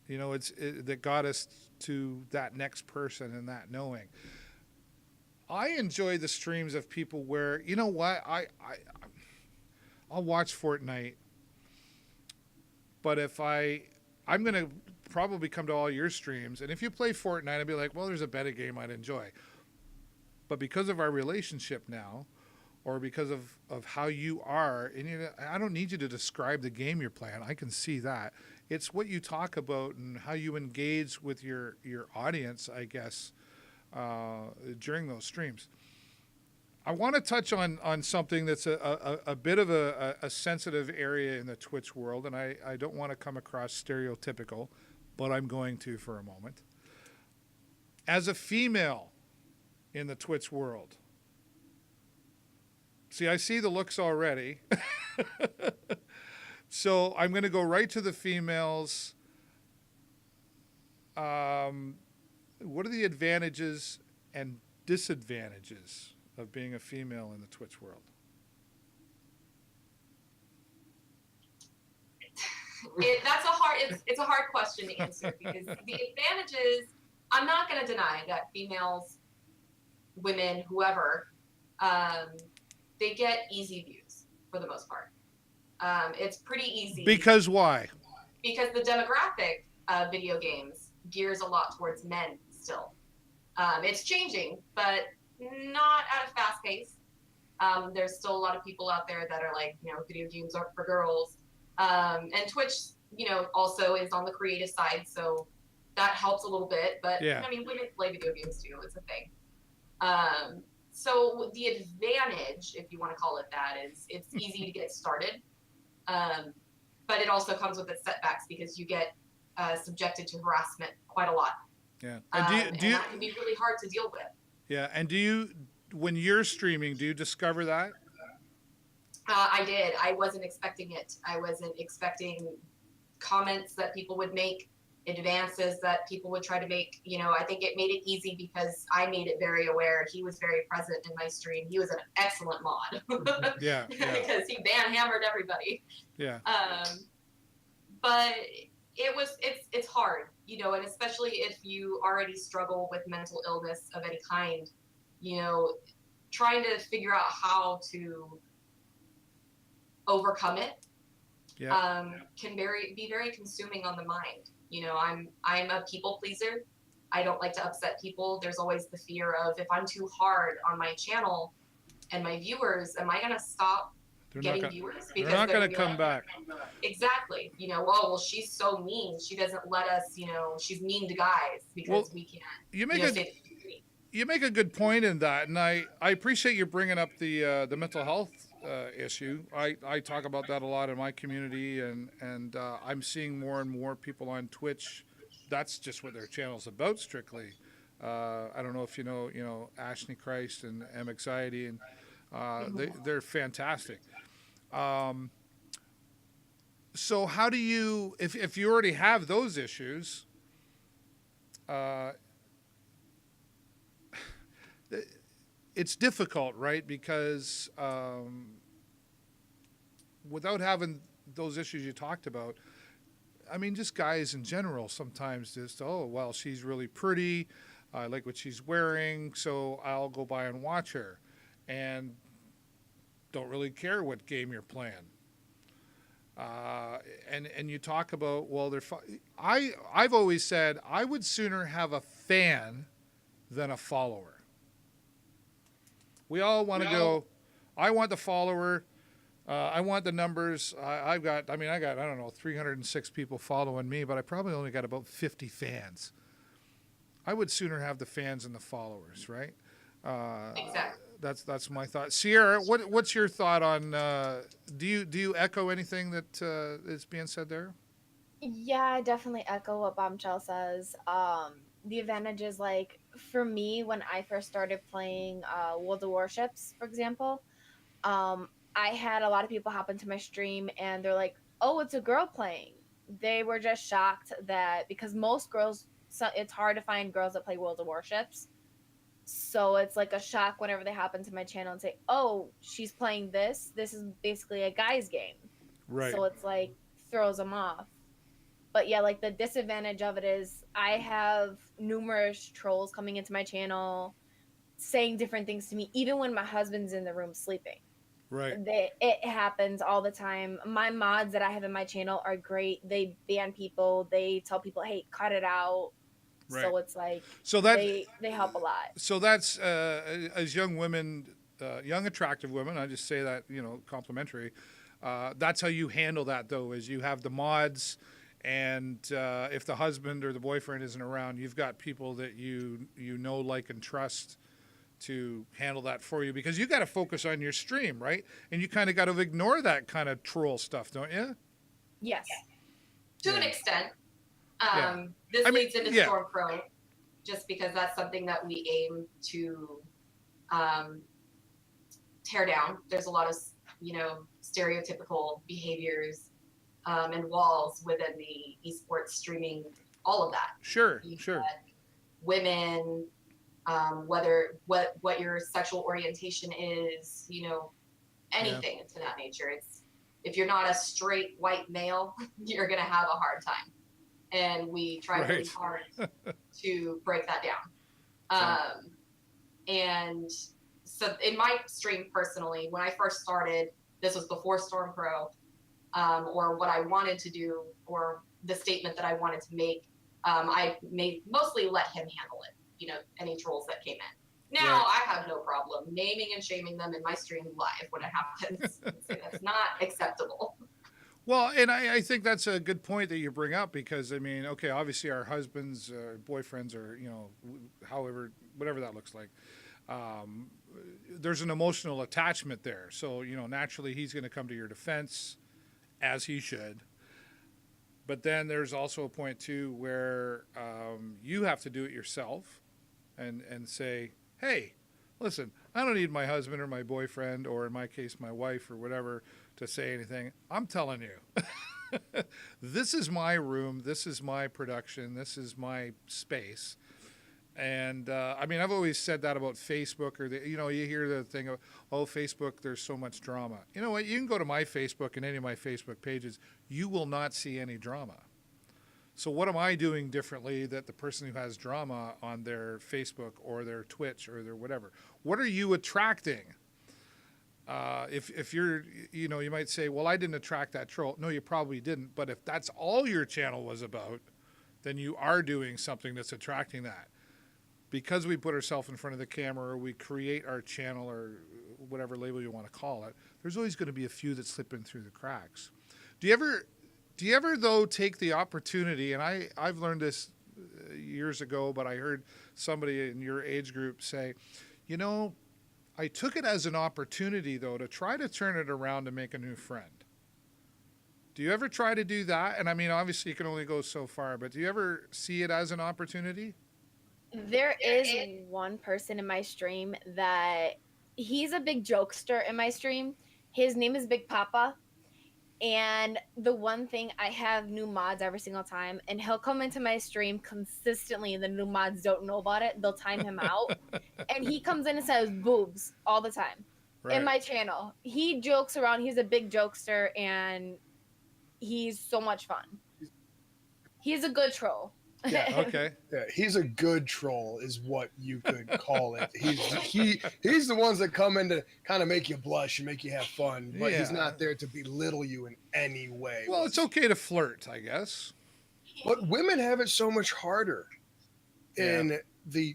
You know, that got us to that next person and that knowing. I enjoy the streams of people where, you know what, I'll watch Fortnite, but if I'm going to probably come to all your streams, and if you play Fortnite, I'd be like, well, there's a better game I'd enjoy. But because of our relationship now, or because of how you are, and I don't need you to describe the game you're playing. I can see that. It's what you talk about and how you engage with your audience, I guess, during those streams. I want to touch on something that's a bit of a sensitive area in the Twitch world, and I don't want to come across stereotypical, but I'm going to for a moment. As a female in the Twitch world, see, I see the looks already. So I'm going to go right to the females. What are the advantages and disadvantages of being a female in the Twitch world? It's a hard question to answer because the advantages, I'm not going to deny that females, women, whoever, they get easy views for the most part. It's pretty easy. Because why? Because the demographic of video games gears a lot towards men still. It's changing, but not at a fast pace. There's still a lot of people out there that are like, video games aren't for girls. And Twitch, also is on the creative side, so that helps a little bit. But yeah. women play video games too. It's a thing. So the advantage, if you want to call it that, is it's easy to get started. But it also comes with its setbacks because you get subjected to harassment quite a lot. Yeah. And that can be really hard to deal with. Yeah. And when you're streaming, do you discover that? I did. I wasn't expecting it. I wasn't expecting comments that people would make, advances that people would try to make. I think it made it easy because I made it very aware. He was very present in my stream. He was an excellent mod. Yeah. Because he hammered everybody. Yeah. But it's hard, and especially if you already struggle with mental illness of any kind, trying to figure out how to overcome it can be very consuming on the mind. I'm a people pleaser. I don't like to upset people. There's always the fear of, if I'm too hard on my channel and my viewers, am I going to stop getting viewers? Because they're not going to come back. Exactly. Well, she's so mean. She doesn't let us, she's mean to guys because we can't. You make a good point in that, and I appreciate you bringing up the mental health issue. I talk about that a lot in my community, and I'm seeing more and more people on Twitch. That's just what their channel's about, strictly. I don't know if you know Ashley Christ and M Anxiety, and they're fantastic. So how do you, if you already have those issues, it's difficult, right? Because without having those issues you talked about, I mean, just guys in general sometimes just, oh, well, she's really pretty. I like what she's wearing, so I'll go by and watch her. And don't really care what game you're playing. And you talk about, well, I've always said I would sooner have a fan than a follower. We all want to go, I want the follower. I want the numbers. I got, I don't know, 306 people following me, but I probably only got about 50 fans. I would sooner have the fans than the followers, right? Exactly. That's my thought. Sierra, what's your thought on? Do you echo anything that is being said there? Yeah, I definitely echo what Bombshell says. The advantage is, like, for me, when I first started playing World of Warships, for example, I had a lot of people hop into my stream and they're like, oh, it's a girl playing. They were just shocked that because most girls, so it's hard to find girls that play World of Warships. So it's like a shock whenever they hop into my channel and say, oh, she's playing this. This is basically a guy's game. Right. So it's like throws them off. But yeah, like the disadvantage of it is I have numerous trolls coming into my channel saying different things to me, even when my husband's in the room sleeping. Right. It happens all the time. My mods that I have in my channel are great. They ban people. They tell people, hey, cut it out. Right. So it's like they help a lot. So that's as young women, young attractive women. I just say that, complimentary. That's how you handle that, though, is you have the mods, and if the husband or the boyfriend isn't around, you've got people that you know, like, and trust to handle that for you, because you got to focus on your stream, right? And you kind of got to ignore that kind of troll stuff, don't you? Yes, to an extent. Yeah. This leads into StormCrow, just because that's something that we aim to tear down. There's a lot of, stereotypical behaviors and walls within the esports streaming, all of that. Sure. Women, whether what your sexual orientation is, anything to that nature. It's, if you're not a straight white male, you're gonna have a hard time, and we try really hard to break that down. And so in my stream personally, when I first started, this was before StormCrow, or what I wanted to do, or the statement that I wanted to make, I mostly let him handle it. Any trolls that came in. Now I have no problem naming and shaming them in my stream live when it happens. So that's not acceptable. Well, and I think that's a good point that you bring up, because, okay, obviously our husbands, boyfriends, or, however, whatever that looks like, there's an emotional attachment there. So, naturally he's going to come to your defense, as he should. But then there's also a point, too, where you have to do it yourself and say, hey, listen, I don't need my husband or my boyfriend, or in my case, my wife or whatever, to say anything. I'm telling you, this is my room. This is my production. This is my space. And I've always said that about Facebook, or you hear the thing of, oh, Facebook, there's so much drama. You know what? You can go to my Facebook and any of my Facebook pages. You will not see any drama. So what am I doing differently that the person who has drama on their Facebook or their Twitch or their whatever? What are you attracting? If you're, you might say, well, I didn't attract that troll. No, you probably didn't. But if that's all your channel was about, then you are doing something that's attracting that. Because we put ourselves in front of the camera, or we create our channel, or whatever label you want to call it, there's always going to be a few that slip in through the cracks. Do you ever though take the opportunity, and I've learned this years ago, but I heard somebody in your age group say, I took it as an opportunity, though, to try to turn it around to make a new friend. Do you ever try to do that? And obviously you can only go so far, but do you ever see it as an opportunity? There is one person in my stream that he's a big jokester in my stream. His name is Big Papa. And the one thing, I have new mods every single time, and he'll come into my stream consistently, and the new mods don't know about it. They'll time him out. And he comes in and says boobs all the time in my channel. He jokes around. He's a big jokester, and he's so much fun. He's a good troll. Yeah, okay. Yeah, he's a good troll, is what you could call it. He's the ones that come in to kind of make you blush and make you have fun, but he's not there to belittle you in any way. Well, it's okay to flirt, I guess. But women have it so much harder in the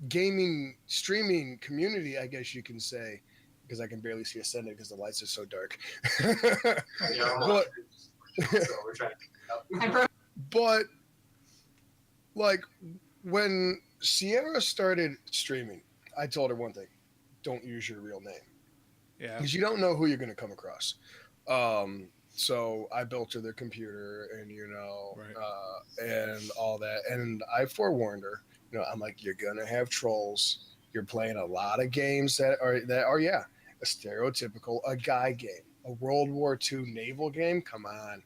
gaming streaming community, I guess you can say, because I can barely see Ascendant because the lights are so dark. But like when Sierra started streaming, I told her one thing: don't use your real name. Yeah. Because you don't know who you're going to come across. So I built her the computer and, and all that. And I forewarned her, I'm like, you're going to have trolls. You're playing a lot of games that are a stereotypical, a guy game, a World War II naval game. Come on.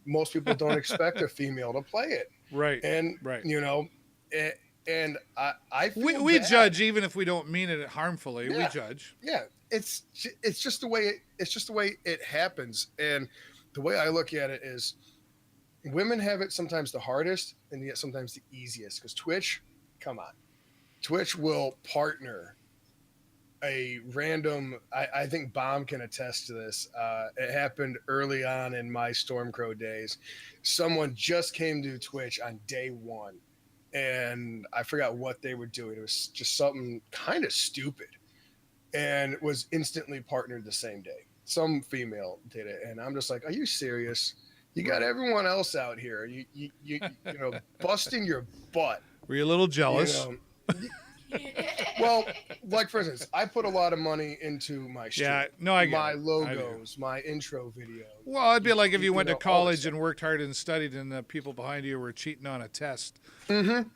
most people don't expect a female to play it. Right. And right. And I feel we bad. judge even if we don't mean it harmfully. Yeah. We judge. Yeah, it's just the way it happens. And the way I look at it is, women have it sometimes the hardest, and yet sometimes the easiest. Because Twitch, come on, Twitch will partner a random. I think Bomb can attest to this. It happened early on in my StormCrow days. Someone just came to Twitch on day one, and I forgot what they were doing. It was just something kind of stupid, and was instantly partnered the same day. Some female did it, and I'm just like, are you serious? You got everyone else out here, you busting your butt. Were you a little jealous? Well, like for instance, I put a lot of money into my stream. Yeah, no, I get my it. logos, my intro video. Well, it'd be like if you went to college and worked hard and studied, and the people behind you were cheating on a test. Mm-hmm.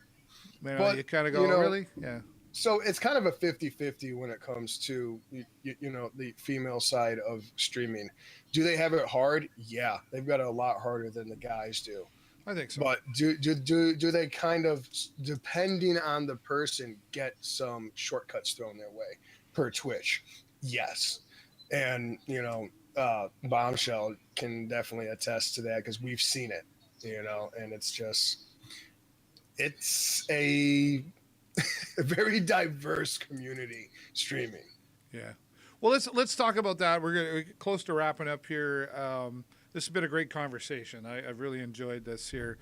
But, you kind of go, really? Yeah. So it's kind of a 50-50 when it comes to the female side of streaming. Do they have it hard? Yeah, they've got it a lot harder than the guys do. I think so. But do they kind of, depending on the person, get some shortcuts thrown their way per Twitch? Yes. And Bombshell can definitely attest to that, because we've seen it, and it's a very diverse community streaming. Yeah. Well, let's talk about that. We're close to wrapping up here. This has been a great conversation. I've really enjoyed this here.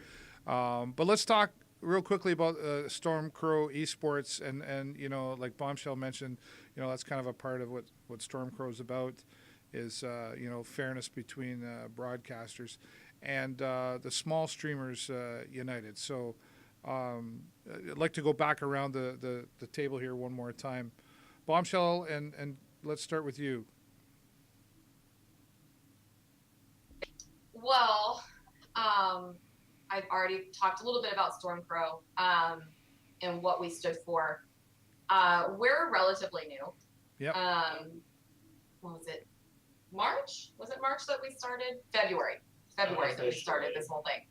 But let's talk real quickly about StormCrow Esports, and like Bombshell mentioned, that's kind of a part of what StormCrow is about, is fairness between broadcasters and the small streamers united. So I'd like to go back around the table here one more time. Bombshell, and let's start with you. Well, I've already talked a little bit about StormCrow and what we stood for. We're relatively new. Yep. What was it? March? Was it March that we started? February that we started this whole thing.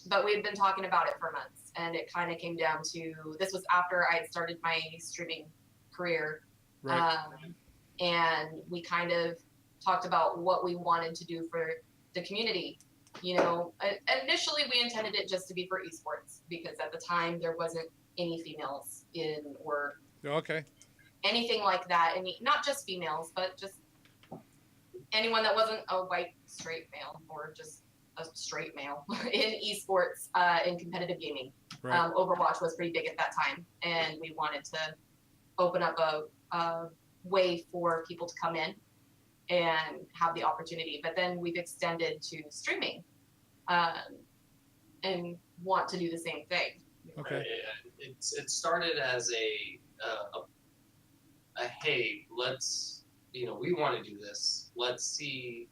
But we had been talking about it for months, and it kind of came down to, this was after I had started my streaming career. Right. And we kind of talked about what we wanted to do for the community. Initially we intended it just to be for esports, because at the time there wasn't any females in, or anything like that. Not just females, but just anyone that wasn't a white straight male, or just a straight male in esports, in competitive gaming. Right. Overwatch was pretty big at that time, and we wanted to open up a way for people to come in and have the opportunity. But then we've extended to streaming, and want to do the same thing. Okay. Right. It started as a hey, let's, we want to do this. Let's see,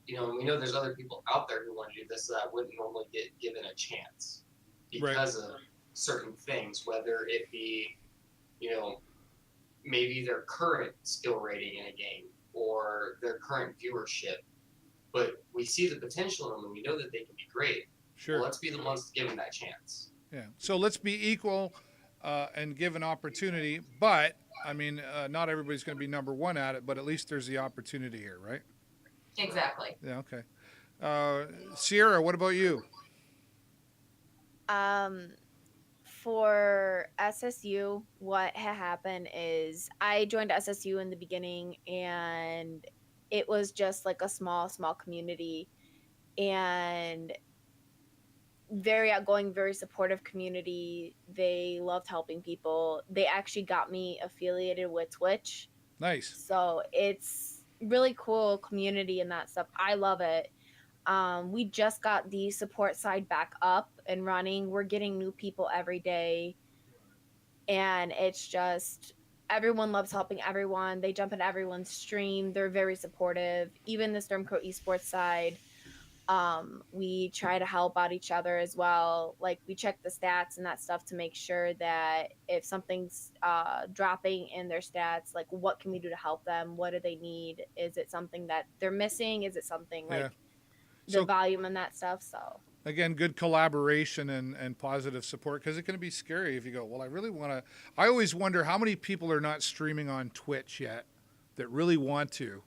we know there's other people out there who want to do this that wouldn't normally get given a chance because of certain things, whether it be, maybe their current skill rating in a game or their current viewership, but we see the potential in them and we know that they can be great. Sure. Well, let's be the ones to give them that chance. Yeah. So let's be equal and give an opportunity. But not everybody's going to be number one at it, but at least there's the opportunity here, right? Exactly. Yeah. Okay. Sierra, what about you? For SSU, what had happened is I joined SSU in the beginning, and it was just like a small community, and very outgoing, very supportive community. They loved helping people. They actually got me affiliated with Twitch. Nice. So it's really cool community and that stuff. I love it. We just got the support side back up and running. We're getting new people every day, and it's just, everyone loves helping everyone. They jump in everyone's stream. They're very supportive. Even the StormCrow Esports side, we try to help out each other as well. Like, we check the stats and that stuff to make sure that if something's dropping in their stats, like, what can we do to help them? What do they need? Is it something that they're missing? Is it something like the volume and that stuff. So again, good collaboration and positive support, because it can be scary if you go, well, I really want to. I always wonder how many people are not streaming on Twitch yet that really want to.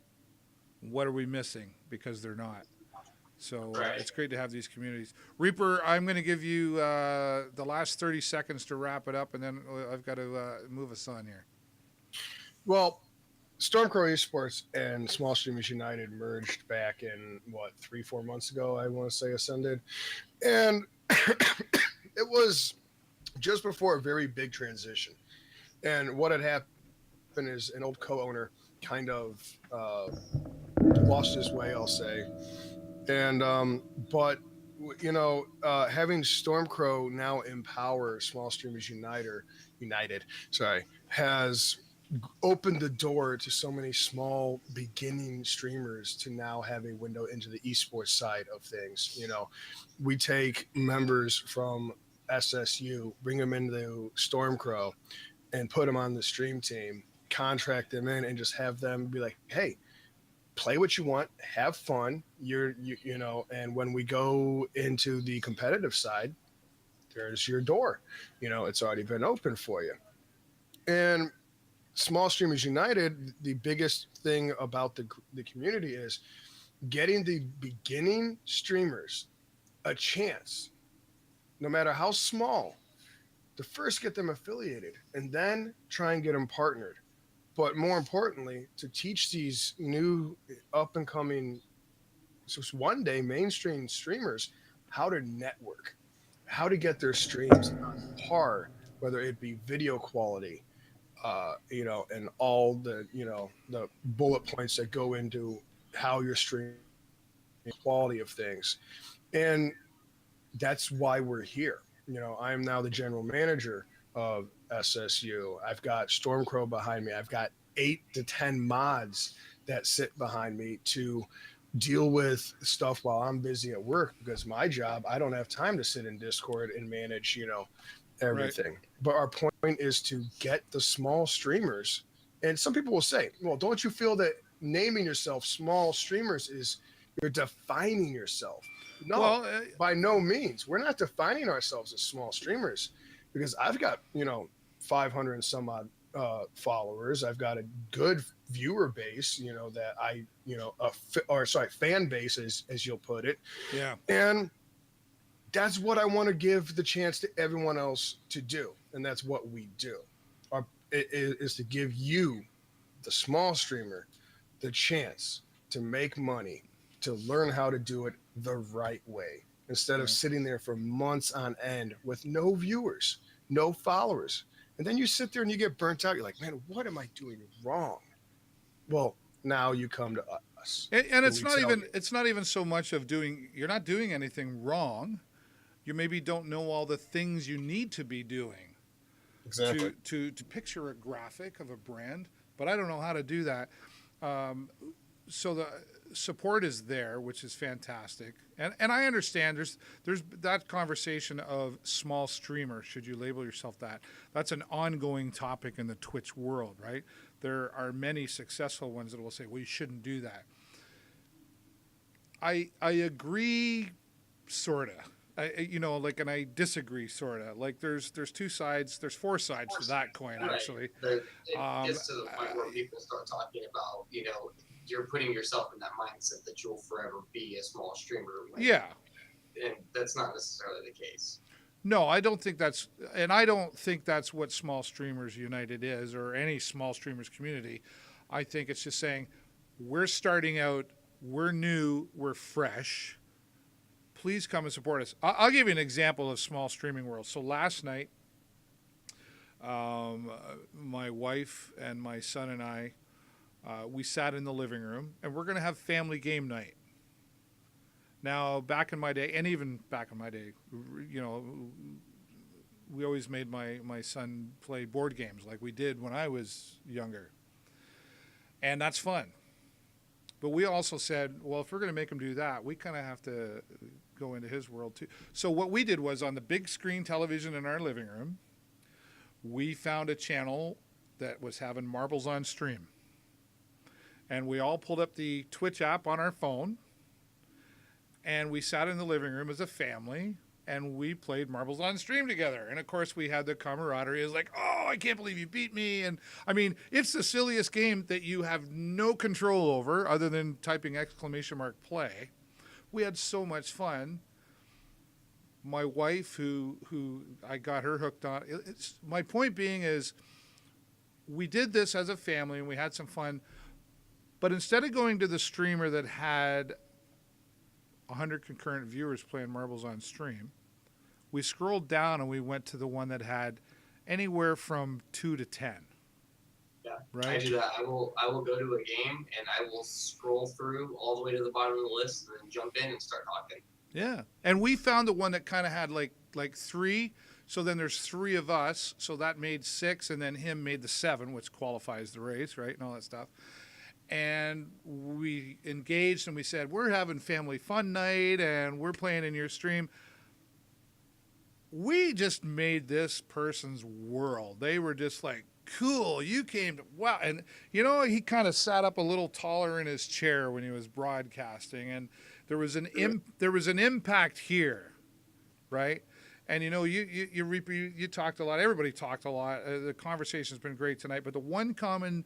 What are we missing because they're not? So it's great to have these communities. Reaper, I'm going to give you the last 30 seconds to wrap it up, and then I've got to move us on here. Well, StormCrow Esports and Small Streamers United merged back in, 3-4 months ago, I want to say, Ascended. And it was just before a very big transition. And what had happened is an old co-owner kind of lost his way, I'll say. And but having StormCrow now empower Small Streamers United, has opened the door to so many small beginning streamers to now have a window into the esports side of things. We take members from SSU, bring them into StormCrow, and put them on the stream team, contract them in, and just have them be like, hey, play what you want, have fun. And when we go into the competitive side, there's your door. It's already been open for you. And Small Streamers United, the biggest thing about the community is getting the beginning streamers a chance, no matter how small, to first get them affiliated and then try and get them partnered. But more importantly, to teach these new up-and-coming, so one day mainstream streamers, how to network, how to get their streams on par, whether it be video quality, and all the, the bullet points that go into how you're streaming, quality of things. And that's why we're here. I am now the general manager of SSU. I've got StormCrow behind me. I've got 8 to 10 mods that sit behind me to deal with stuff while I'm busy at work, because my job, I don't have time to sit in Discord and manage, everything. Right. But our point is to get the small streamers. And some people will say, well, don't you feel that naming yourself small streamers is you're defining yourself? No, by no means. We're not defining ourselves as small streamers, because I've got, 500 and some odd followers. I've got a good viewer base, that I, fan base, as you'll put it. Yeah. And that's what I want to give the chance to everyone else to do. And that's what we do. Is to give you, the small streamer, the chance to make money, to learn how to do it the right way, instead of sitting there for months on end with no viewers, no followers. And then you sit there and you get burnt out. You're like, man, what am I doing wrong? Well, now you come to us. And it's not even so much of you're not doing anything wrong. You maybe don't know all the things you need to be doing. Exactly. To picture a graphic of a brand, but I don't know how to do that. So the support is there, which is fantastic. And I understand there's that conversation of small streamer. Should you label yourself that? That's an ongoing topic in the Twitch world, right? There are many successful ones that will say, well, you shouldn't do that. I agree, sorta. And I disagree, sorta. Like there's 2 sides. There's 4 sides to that coin, actually. It gets to the point where people start talking about, you're putting yourself in that mindset that you'll forever be a small streamer. And that's not necessarily the case. No, I don't think that's what Small Streamers United is, or any small streamers community. I think it's just saying, we're starting out, we're new, we're fresh. Please come and support us. I'll give you an example of small streaming world. So last night, my wife and my son and I, we sat in the living room, and we're going to have family game night. Now, back in my day, and even back in my day, we always made my son play board games like we did when I was younger. And that's fun. But we also said, well, if we're going to make him do that, we kind of have to go into his world too. So what we did was, on the big screen television in our living room, we found a channel that was having marbles on stream. And we all pulled up the Twitch app on our phone, And we sat in the living room as a family, and we played marbles on stream together. And of course, we had the camaraderie. It was like, oh, I can't believe you beat me. And I mean, it's the silliest game that you have no control over other than typing !play. We had so much fun. My wife, who I got her hooked on. My point being is, we did this as a family and we had some fun. But instead of going to the streamer that had 100 concurrent viewers playing marbles on stream, we scrolled down and we went to the one that had anywhere from 2 to 10. Yeah, right. I do that. I will go to a game and I will scroll through all the way to the bottom of the list and then jump in and start talking. Yeah, and we found the one that kind of had like 3. So then there's 3 of us, so that made 6, and then him made the 7, which qualifies the race, right, and all that stuff. And we engaged and we said, we're having family fun night and we're playing in your stream. We just made this person's world. They were just like, cool, you came to, wow. And, you know, he kind of sat up a little taller in his chair when he was broadcasting. And there was an impact here, right? And, you know, you talked a lot. Everybody talked a lot. The conversation's been great tonight. But the one common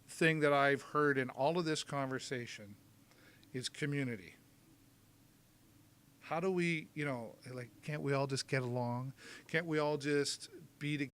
thing that I've heard in all of this conversation is community. How do we, you know, like, can't we all just get along? Can't we all just be together?